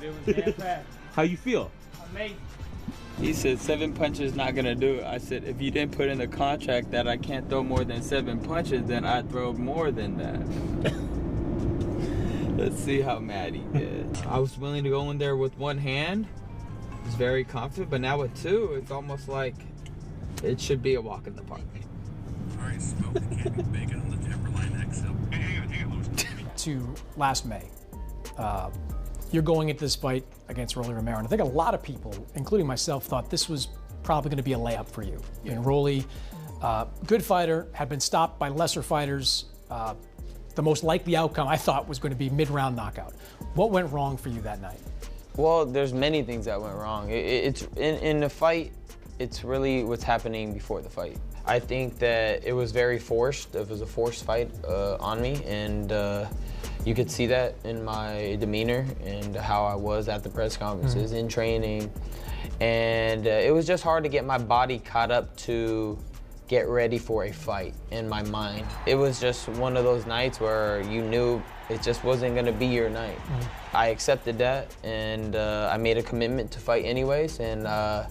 It was damn fast. How you feel? Amazing. He said 7 punches not gonna do it. I said, if you didn't put in the contract that I can't throw more than 7 punches, then I'd throw more than that. Let's see how mad he gets. I was willing to go in there with one hand. I was very confident, but now with two, it's almost like it should be a walk in the park. All right, smoke the candy bacon on the Timberline XL. To last May, you're going into this fight against Rolly Romero, and I think a lot of people, including myself, thought this was probably going to be a layup for you. Yeah. I mean, Rolly, good fighter, had been stopped by lesser fighters. The most likely outcome, I thought, was going to be mid-round knockout. What went wrong for you that night? Well, there's many things that went wrong. It's in the fight, it's really what's happening before the fight. I think that it was very forced. It was a forced fight on me, and you could see that in my demeanor and how I was at the press conferences, in training. And it was just hard to get my body caught up to get ready for a fight in my mind. It was just one of those nights where you knew it just wasn't gonna be your night. I accepted that, and I made a commitment to fight anyways, and I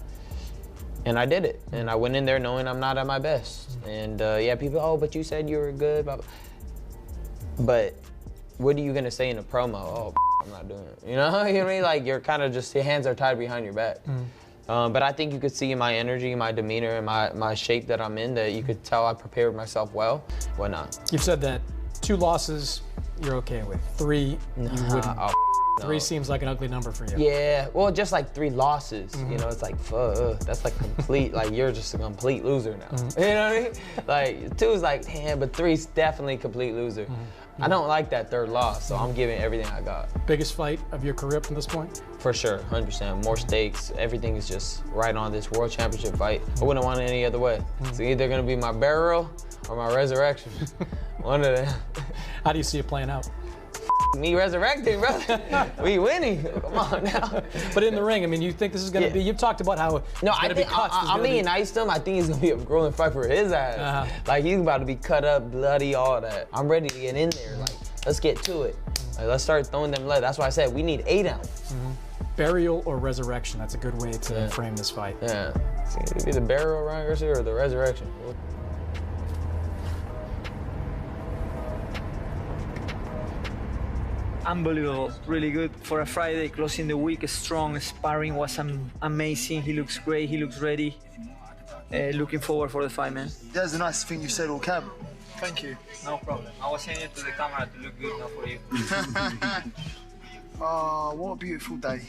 did it. And I went in there knowing I'm not at my best. And yeah, people, oh, but you said you were good, blah, blah. But what are you gonna say in a promo? Oh, I'm not doing it. You know what I mean? Like, you're kind of just, your hands are tied behind your back. But I think you could see in my energy, my demeanor, and my shape that I'm in, that you could tell I prepared myself well. Why not? You've said that 2 losses you're okay with. 3, you wouldn't. Oh, 3 seems like an ugly number for you. Yeah, well, just like 3 losses, you know, it's like, fuck, that's like complete, like, you're just a complete loser now. You know what I mean? Like, 2 is like, damn, but 3 is definitely complete loser. I don't like that 3rd loss, so I'm giving everything I got. Biggest fight of your career up to this point? For sure, 100%. More stakes, everything is just right on this world championship fight. I wouldn't want it any other way. It's either gonna be my burial or my resurrection. One of them. How do you see it playing out? Me resurrecting, brother. We winning. Come on now. But in the ring, I mean, you think this is going to be, you've talked about how it's going to be cuts. I'm being nice to him. I think he's going to be a grueling fight for his ass. Like, he's about to be cut up, bloody, all that. I'm ready to get in there. Like, let's get to it. Like, let's start throwing them legs. That's why I said we need 8 ounces. Burial or resurrection? That's a good way to frame this fight. Yeah. It's going to be the burial, Ryan Garcia, or the resurrection. Unbelievable, really good for a Friday, closing the week strong. Sparring was amazing. He looks great, he looks ready. Looking forward for the fight, man. That's the nicest thing you said all camp. Thank you. No problem. I was saying it to the camera to look good, not for you. Oh, what a beautiful day.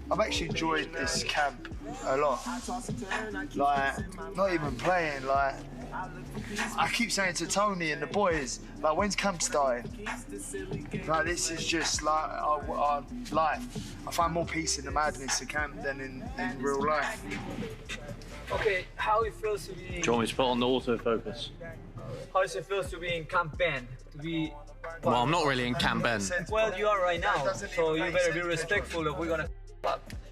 I've actually enjoyed this camp a lot. Like, not even playing, like, I keep saying to Tony and the boys, like, when's camp starting? Like, this is just like our life. I find more peace in the madness of camp than in real life. Okay, how it feels to be... Do you want me to put on the autofocus? How does it feel to be in Camp Ben? To be... Well, I'm not really in Camp Ben. Well, you are right now, so you better be respectful if we're gonna...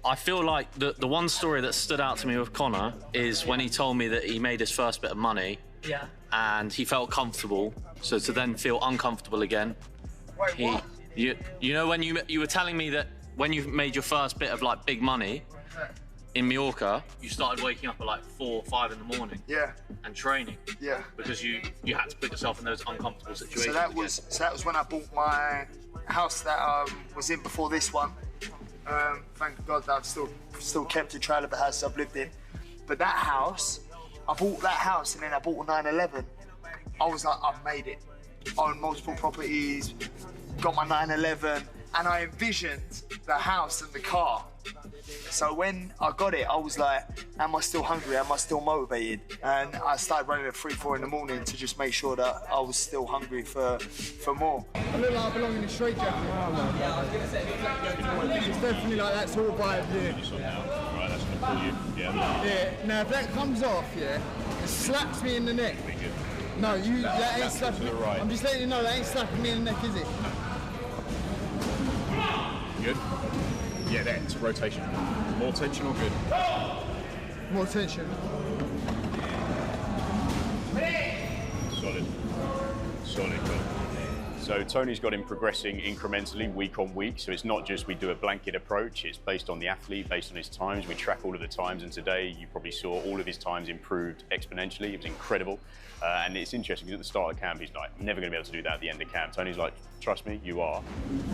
I feel like the one story that stood out to me with Conor is when he told me that he made his first bit of money. Yeah. And he felt comfortable, so to then feel uncomfortable again. Wait, what? You know when you were telling me that when you made your first bit of like big money in Mallorca, you started waking up at like 4 or 5 in the morning. Yeah. And training. Yeah. Because you had to put yourself in those uncomfortable situations. So that was when I bought my house that was in before this one. Thank God that I've still kept a trailer of the house I've lived in. But that house, I bought that house and then I bought a 911. I was like, I've made it. I own multiple properties, got my 911, and I envisioned the house and the car. So when I got it, I was like, am I still hungry? Am I still motivated? And I started running at 3, 4 in the morning to just make sure that I was still hungry for more. I look like I belong in a straight jacket. It's definitely like that sort of vibe, yeah. Right, that's gonna pull you. Yeah, now if that comes off, yeah, it slaps me in the neck. No, that ain't slapping me. Right. I'm just letting you know that ain't slapping me in the neck, is it? Good? Yeah, there, it's a rotation. More tension or good? More tension. Solid. Solid, good. So Tony's got him progressing incrementally week on week. So it's not just we do a blanket approach. It's based on the athlete, based on his times. We track all of the times. And today you probably saw all of his times improved exponentially. It was incredible. And it's interesting because at the start of camp, he's like, I'm never going to be able to do that at the end of camp. Tony's like, trust me, you are.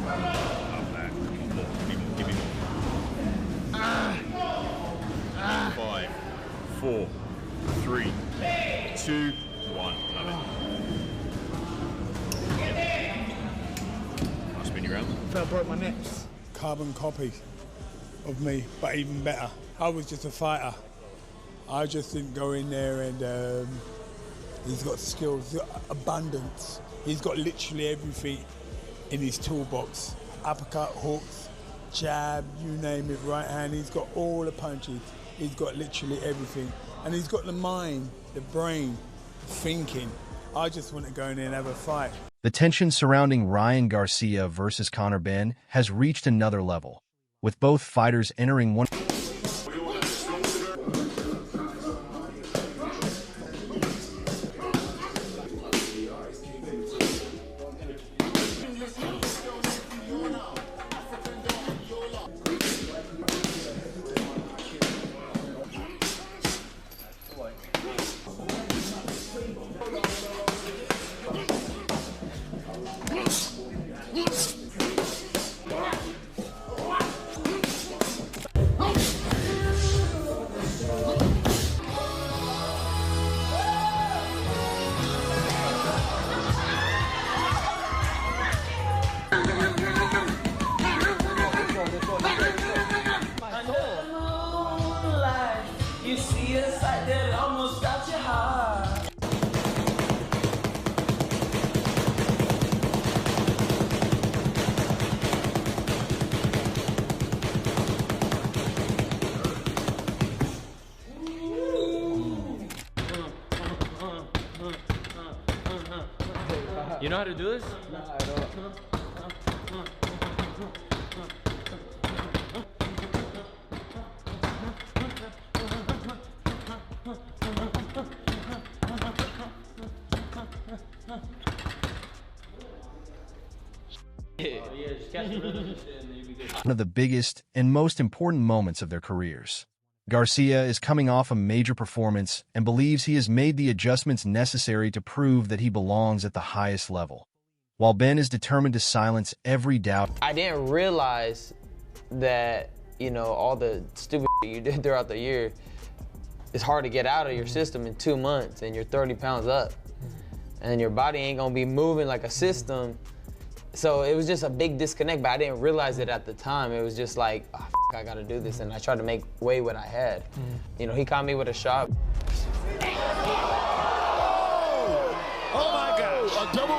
Love that. Come on, give me more. 5, 4, 3, 2, 1. Love it. I'll spin you around. I broke my neck. Carbon copy of me, but even better. I was just a fighter. I just didn't go in there and he's got skills, he's got abundance. He's got literally everything in his toolbox. Uppercut, hooks, jab, you name it, right hand. He's got all the punches. He's got literally everything. And he's got the mind, the brain, thinking. I just want to go in there and have a fight. The tension surrounding Ryan Garcia versus Conor Benn has reached another level, with both fighters entering one. You see a sight that almost got your heart. You know how to do this? No, I don't. One of the biggest and most important moments of their careers. Garcia is coming off a major performance and believes he has made the adjustments necessary to prove that he belongs at the highest level, while Benn is determined to silence every doubt. I didn't realize that, you know, all the stupid you did throughout the year, it's hard to get out of your system in 2 months, and you're 30 pounds up, and your body ain't gonna be moving like a system. So it was just a big disconnect, but I didn't realize it at the time. It was just like, oh, I gotta do this, and I tried to make way what I had. You know, he caught me with a shot. Oh my gosh, a double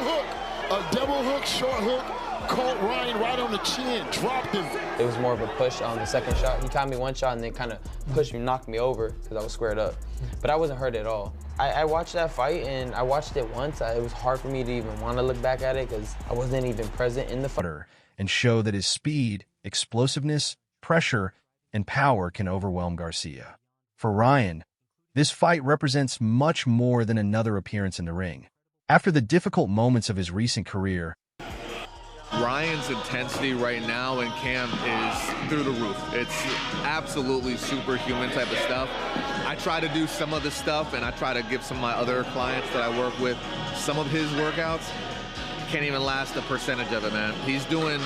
hook, short hook, caught Ryan right on the chin, dropped him. It was more of a push on the second shot. He caught me one shot and then kind of pushed me, knocked me over because I was squared up. But I wasn't hurt at all. I watched that fight, and I watched it once. It was hard for me to even want to look back at it because I wasn't even present in the fight. And show that his speed, explosiveness, pressure, and power can overwhelm Garcia. For Ryan, this fight represents much more than another appearance in the ring. After the difficult moments of his recent career, Ryan's intensity right now in camp is through the roof. It's absolutely superhuman type of stuff. I try to do some of the stuff, and I try to give some of my other clients that I work with some of his workouts. Can't even last a percentage of it, man. He's doing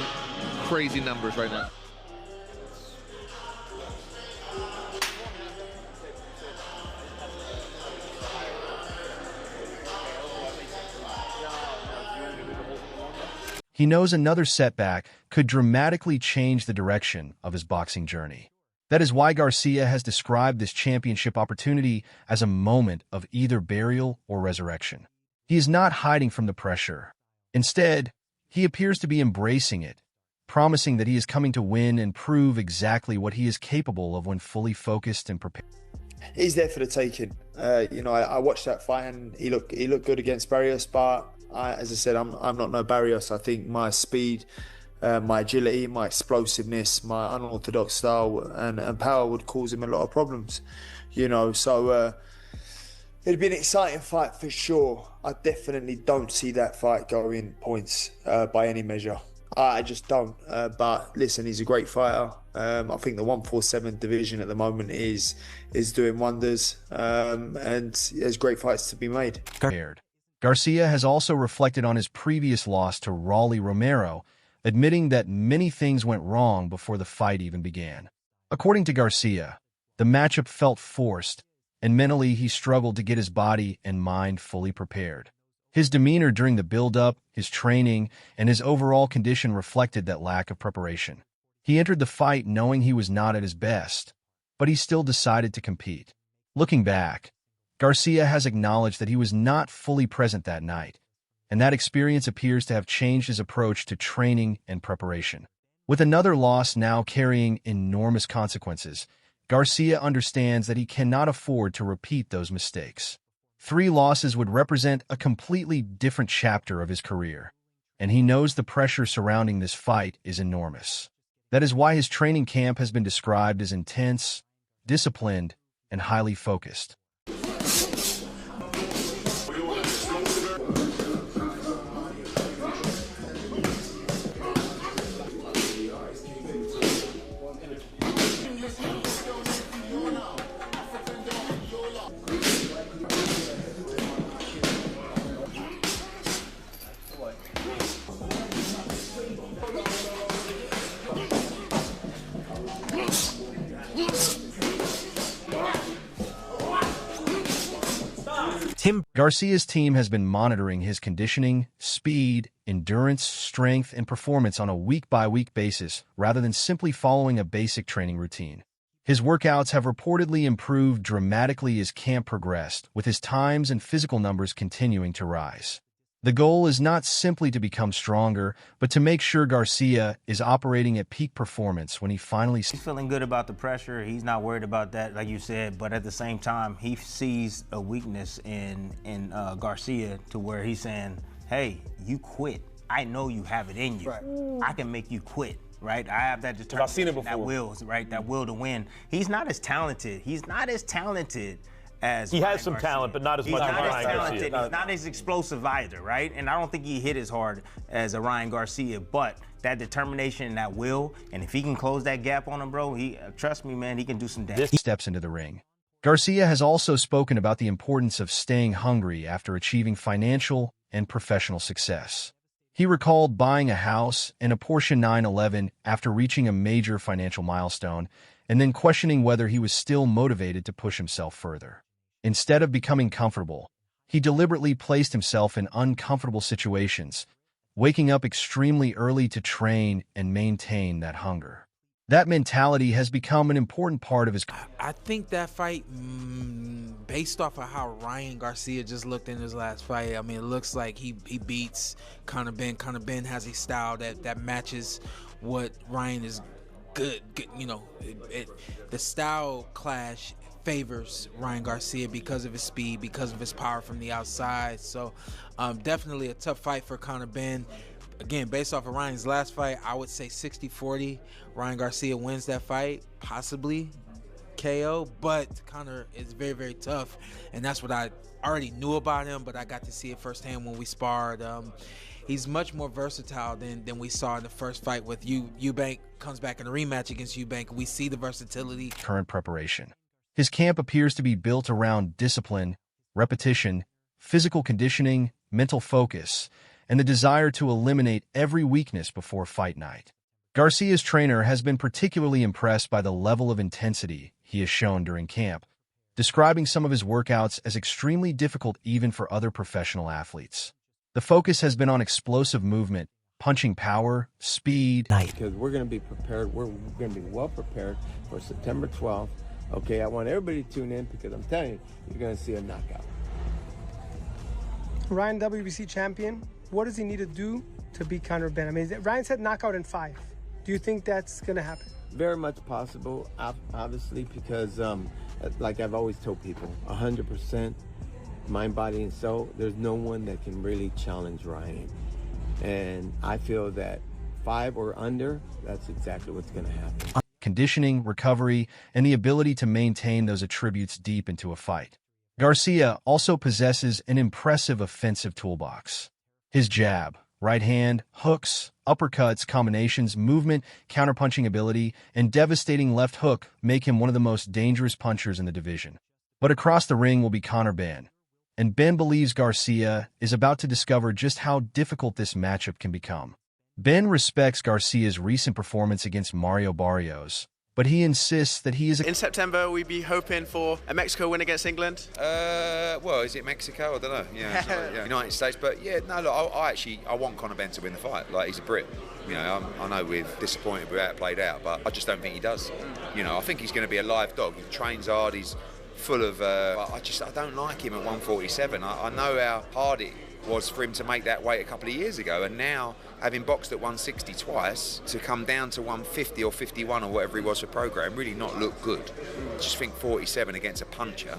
crazy numbers right now. he knows another setback could dramatically change the direction of his boxing journey. That is why Garcia has described this championship opportunity as a moment of either burial or resurrection. He is not hiding from the pressure. Instead, he appears to be embracing it, promising that he is coming to win and prove exactly what he is capable of when fully focused and prepared. He's there for the taking. You know, I watched that fight and he looked good against Barrios, but as I said, I'm not no Barrios. I think my speed, my agility, my explosiveness, my unorthodox style and power would cause him a lot of problems. You know, so It'd be an exciting fight for sure. I definitely don't see that fight going points by any measure. I just don't. But listen, he's a great fighter. I think the 147 division at the moment is doing wonders, and there's great fights to be made. Garcia has also reflected on his previous loss to Rolly Romero, admitting that many things went wrong before the fight even began. According to Garcia, the matchup felt forced, and mentally he struggled to get his body and mind fully prepared. His demeanor during the build-up, his training, and his overall condition reflected that lack of preparation. He entered the fight knowing he was not at his best, but he still decided to compete. Looking back, Garcia has acknowledged that he was not fully present that night, and that experience appears to have changed his approach to training and preparation. With another loss now carrying enormous consequences, Garcia understands that he cannot afford to repeat those mistakes. 3 losses would represent a completely different chapter of his career, and he knows the pressure surrounding this fight is enormous. That is why his training camp has been described as intense, disciplined, and highly focused. Garcia's team has been monitoring his conditioning, speed, endurance, strength, and performance on a week-by-week basis rather than simply following a basic training routine. His workouts have reportedly improved dramatically as camp progressed, with his times and physical numbers continuing to rise. The goal is not simply to become stronger, but to make sure Garcia is operating at peak performance when he finally... He's feeling good about the pressure. He's not worried about that, like you said, but at the same time, he sees a weakness in Garcia to where he's saying, hey, you quit. I know you have it in you. Right. I can make you quit. Right, I have that determination, I've seen it before. That will, right, that will to win. He's not as talented. He's not as talented as he Ryan has some Garcia. Talent, but not as much as Ryan Garcia. He's not as explosive either, right? And I don't think he hit as hard as a Ryan Garcia, but that determination and that will, and if he can close that gap on him, bro, trust me, man, he can do some damage. He steps into the ring. Garcia has also spoken about the importance of staying hungry after achieving financial and professional success. He recalled buying a house and a Porsche 911 after reaching a major financial milestone, and then questioning whether he was still motivated to push himself further. Instead of becoming comfortable, he deliberately placed himself in uncomfortable situations, waking up extremely early to train and maintain that hunger. That mentality has become an important part of his... I think that fight, based off of how Ryan Garcia just looked in his last fight, I mean, it looks like he beats Conor Benn. Conor Benn has a style that matches what Ryan is good. You know, the style clash favors Ryan Garcia because of his speed, because of his power from the outside. So definitely a tough fight for Conor Benn. Again, based off of Ryan's last fight, I would say 60-40. Ryan Garcia wins that fight, possibly KO, but Conor is very, very tough, and that's what I already knew about him, but I got to see it firsthand when we sparred. He's much more versatile than we saw in the first fight with Eubank. Comes back in a rematch against Eubank, and we see the versatility. Current preparation. His camp appears to be built around discipline, repetition, physical conditioning, mental focus, and the desire to eliminate every weakness before fight night. Garcia's trainer has been particularly impressed by the level of intensity he has shown during camp, describing some of his workouts as extremely difficult even for other professional athletes. The focus has been on explosive movement, punching power, speed. Because we're going to be prepared, we're going to be well prepared for September 12th. Okay, I want everybody to tune in because I'm telling you, you're going to see a knockout. Ryan, WBC champion. What does he need to do to beat Conor Benn? I mean, Ryan said knockout in 5. Do you think that's going to happen? Very much possible, obviously, because like I've always told people, 100% mind, body, and soul, there's no one that can really challenge Ryan. And I feel that 5 or under, that's exactly what's going to happen. Conditioning, recovery, and the ability to maintain those attributes deep into a fight. Garcia also possesses an impressive offensive toolbox. His jab, right hand, hooks, uppercuts, combinations, movement, counterpunching ability, and devastating left hook make him one of the most dangerous punchers in the division. But across the ring will be Conor Benn, and Benn believes Garcia is about to discover just how difficult this matchup can become. Benn respects Garcia's recent performance against Mario Barrios, but he insists that he is In September, we'd be hoping for a Mexico win against England. Well, is it Mexico? I don't know. Yeah, it's like, United States. But yeah, no, look, I want Conor Benn to win the fight. Like, he's a Brit. You know, I know we're disappointed with how it played out, but I just don't think he does. You know, I think he's going to be a live dog. He trains hard. He's full of. I don't like him at 147. I know how hard it was for him to make that weight a couple of years ago, and now having boxed at 160 twice, to come down to 150 or 51 or whatever he was for program, really not look good. I just think 47 against a puncher,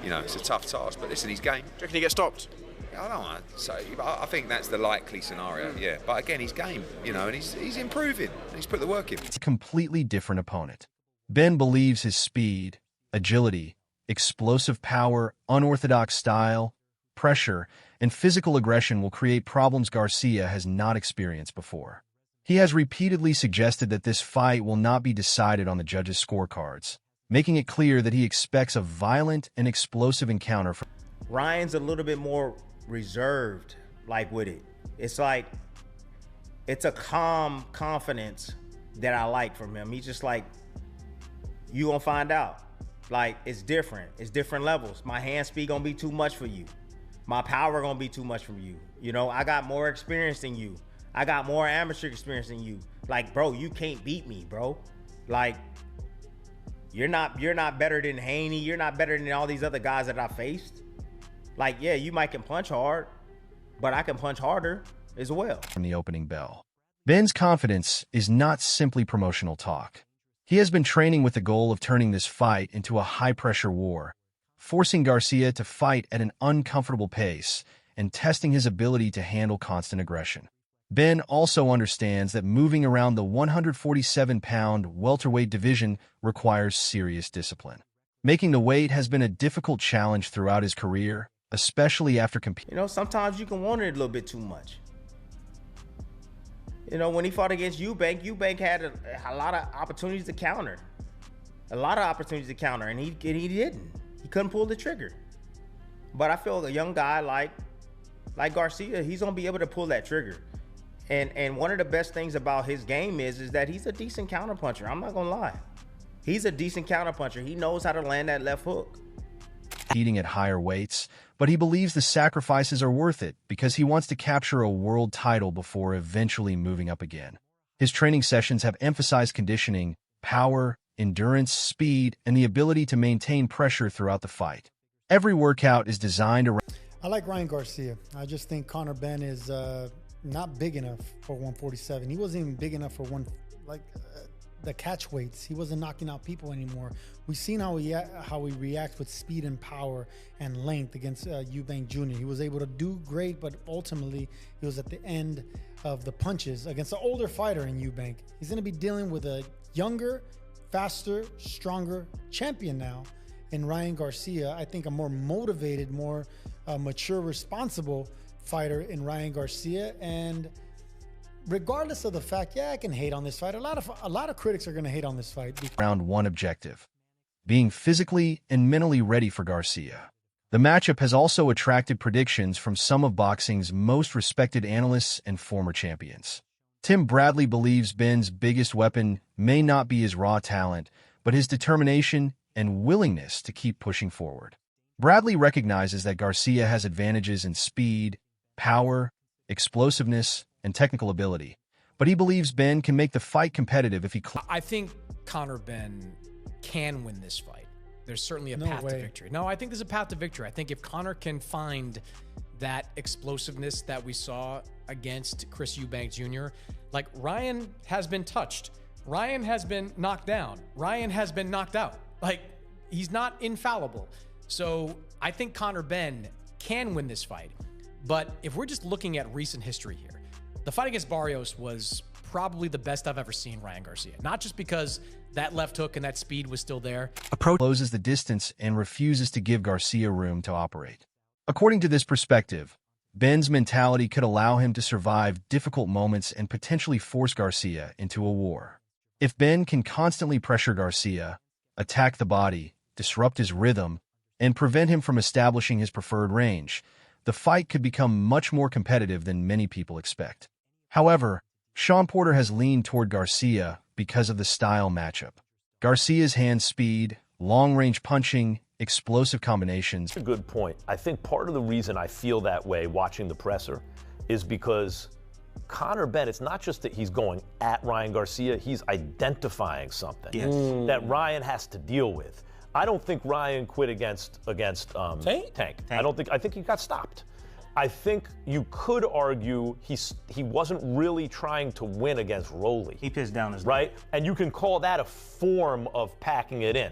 you know, it's a tough task. But listen, he's game. Do you reckon he gets stopped? I don't want to say, but I think that's the likely scenario, yeah. But again, he's game, you know, and he's improving. He's put the work in. a completely different opponent. Benn believes his speed, agility, explosive power, unorthodox style, pressure, and physical aggression will create problems Garcia has not experienced before. He has repeatedly suggested that this fight will not be decided on the judges' scorecards, making it clear that he expects a violent and explosive encounter. Ryan's a little bit more reserved, like, with it. It's like, it's a calm confidence that I like from him. He's just like, you gonna find out. Like, it's different. It's different levels. My hand speed gonna be too much for you. My power gonna be too much from you. You know, I got more experience than you. I got more amateur experience than you. Like, bro, you can't beat me, bro. Like, you're not better than Haney. You're not better than all these other guys that I faced. Like, yeah, you might can punch hard, but I can punch harder as well. From the opening bell. Benn's confidence is not simply promotional talk. He has been training with the goal of turning this fight into a high-pressure war, forcing Garcia to fight at an uncomfortable pace and testing his ability to handle constant aggression. Benn also understands that moving around the 147-pound welterweight division requires serious discipline. Making the weight has been a difficult challenge throughout his career, especially after competing. You know, sometimes you can want it a little bit too much. You know, when he fought against Eubank had a lot of opportunities to counter. And he didn't. He couldn't pull the trigger. But I feel a young guy like Garcia, he's gonna be able to pull that trigger. And one of the best things about his game is that he's a decent counterpuncher. I'm not gonna lie. He's a decent counterpuncher. He knows how to land that left hook. Competing at higher weights, but he believes the sacrifices are worth it because he wants to capture a world title before eventually moving up again. His training sessions have emphasized conditioning, power, endurance, speed, and the ability to maintain pressure throughout the fight. Every workout is designed around... I like Ryan Garcia. I just think Conor Benn is not big enough for 147. He wasn't even big enough for the catch weights. He wasn't knocking out people anymore. We've seen how he reacts with speed and power and length against Eubank Jr. He was able to do great, but ultimately he was at the end of the punches against an older fighter in Eubank. He's going to be dealing with a younger, faster, stronger champion now in Ryan Garcia. I think a more motivated, more mature, responsible fighter in Ryan Garcia. And regardless of the fact, yeah, I can hate on this fight. A lot of critics are going to hate on this fight. Round one objective: being physically and mentally ready for Garcia. The matchup has also attracted predictions from some of boxing's most respected analysts and former champions. Tim Bradley believes Benn's biggest weapon may not be his raw talent, but his determination and willingness to keep pushing forward. Bradley recognizes that Garcia has advantages in speed, power, explosiveness, and technical ability, but he believes Benn can make the fight competitive if he... I think Conor Benn can win this fight. There's certainly a path to victory. No, I think there's a path to victory. I think if Conor can find that explosiveness that we saw against Chris Eubank Jr., like, Ryan has been touched. Ryan has been knocked down. Ryan has been knocked out. Like, he's not infallible. So I think Conor Benn can win this fight. But if we're just looking at recent history here, the fight against Barrios was probably the best I've ever seen Ryan Garcia. Not just because that left hook and that speed was still there. Approach closes the distance and refuses to give Garcia room to operate. According to this perspective, Benn's mentality could allow him to survive difficult moments and potentially force Garcia into a war. If Benn can constantly pressure Garcia, attack the body, disrupt his rhythm, and prevent him from establishing his preferred range, the fight could become much more competitive than many people expect. However, Shawn Porter has leaned toward Garcia because of the style matchup. Garcia's hand speed, long-range punching, explosive combinations. That's a good point. I think part of the reason I feel that way watching the presser is because Conor Benn, it's not just that he's going at Ryan Garcia, he's identifying something that Ryan has to deal with. I don't think Ryan quit against Tank. I think he got stopped. I think you could argue he wasn't really trying to win against Rolly. He pissed down his right, and you can call that a form of packing it in.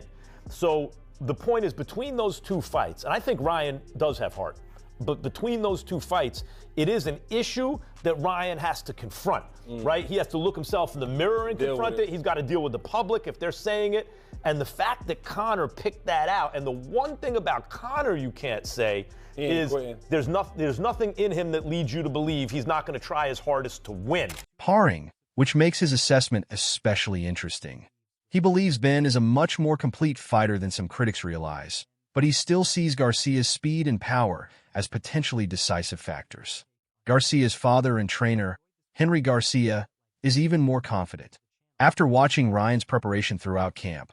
So the point is, between those two fights, and I think Ryan does have heart, but between those two fights, it is an issue that Ryan has to confront, right? He has to look himself in the mirror and confront it. He's got to deal with the public if they're saying it. And the fact that Conor picked that out, and the one thing about Conor you can't say is there's nothing in him that leads you to believe he's not going to try his hardest to win. Parring, which makes his assessment especially interesting. He believes Benn is a much more complete fighter than some critics realize, but he still sees Garcia's speed and power as potentially decisive factors. Garcia's father and trainer, Henry Garcia, is even more confident. After watching Ryan's preparation throughout camp,